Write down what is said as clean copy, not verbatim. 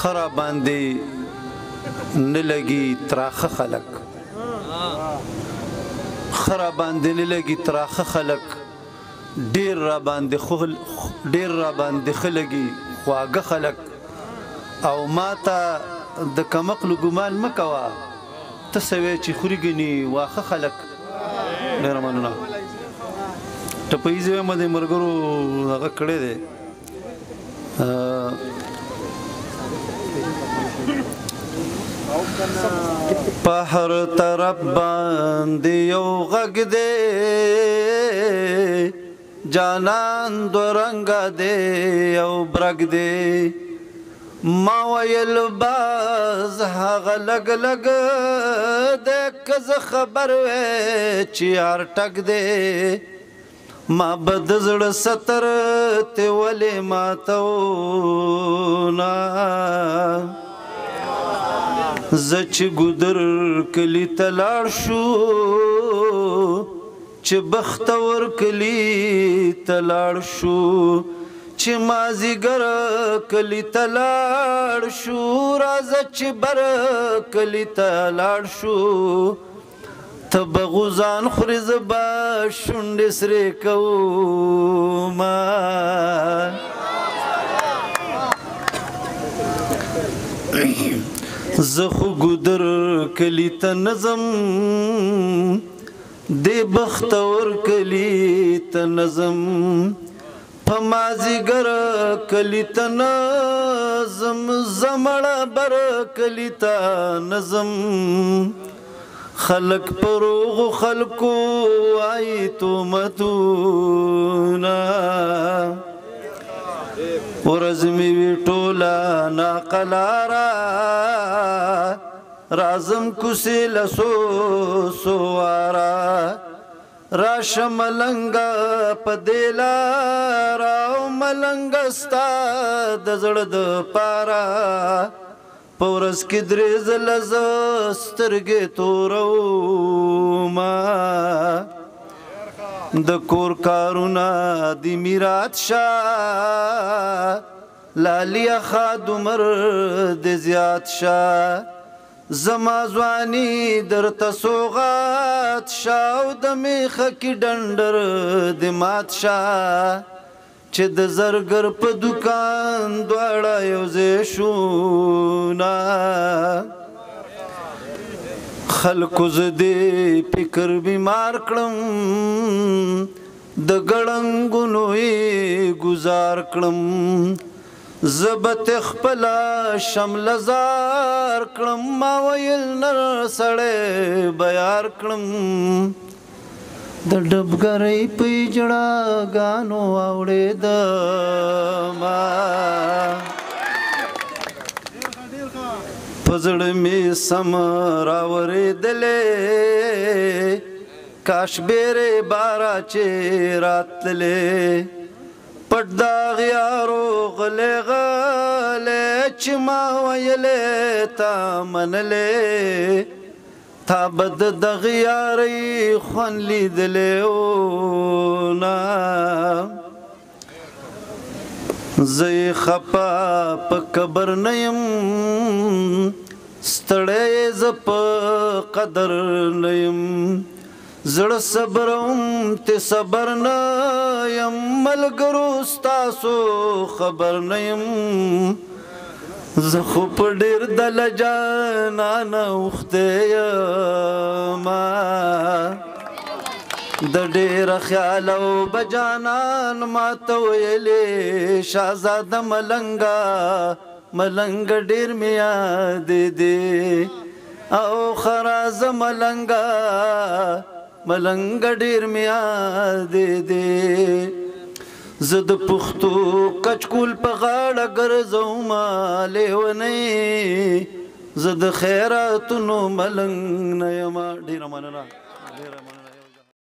خرا باندې نه لګي تراخه خلک خرا باندې نه لګي تراخه خلک ډیر را باندې خلګي خواږه خلک او ماته د کمقلو ګمان مه کوه ته سوی چې خوري ګني واښه خلک ډېره مننه ټپیزې وایم د ملګرو هغه کړی دی په هر طرف باندې یو غږ دی جانان دو رنګه دی یو برګ دی ما ویل باز هغه لږ لږ دی که زه خبر وی چې هر ټک دی ما به د زړه ستر ته ولې ماتونه زه چې ګودر کلي ته لاړ شو چې بختور کلي ته لاړ شو چې مازیګر کلي ته لاړ شو راځه چې بر کلي ته لاړ شو ته به غوزان خورې زه به شونډې سرې کومه زه خو ګودر کلي ته نظم دې بختور کلي ته نظم په مازیګر کلي ته نظم زمړه بر کلي ته نظم خلق پروغو خلقو آئی تومتونا ورزمی وی ټولا ناقلارا رازم کسی لسو سوارا راش ملنگا پدیلارا ملنگستا دزړد پارا پورس کی دریز لز سترګې توروما د کور کارونه دی میرات شاه لالیا خادمر د زیات شاه زما ځواني درته سوغات شاه د میخه کی ډنډر د مات شاه چې د زرګر په دکان دواړه یوځای شونا خلکو زه دې فکر بیمار کړم د ګړنګونو یې ګزار کړم زه به ته خپله شمله زار کړم ما ویل نر سړی بیار کړم د ډبګرۍ په جړاګانو اوړېدمه په زړه مې سم راورېدلې کاش بیرې بارا چې راتللې پټ داغ یارو غلې غلې چې ما ویلې تا منلې تا بد دغ یارۍ خوند لیدلی اونا زه یې خپه په قبر نه یم ستړی زه په قدر نه یم زړه صبروم ته صبر نه یم ملګرو ستاسو خبر نه یم زه خو په ډېر د لجانانه اوښتی یمه د ډېره خیال او بجانان ماته ویلې شهزاده ملنګه ملنګه ډېر مې یادېدې او خرازه ملنګه ملنګه ډېر مې یادېدې زه د پښتو کچکول په غاړه ګرځومه لیونۍ زه د خیراتونو ملنګ نه یمه ډېره مننه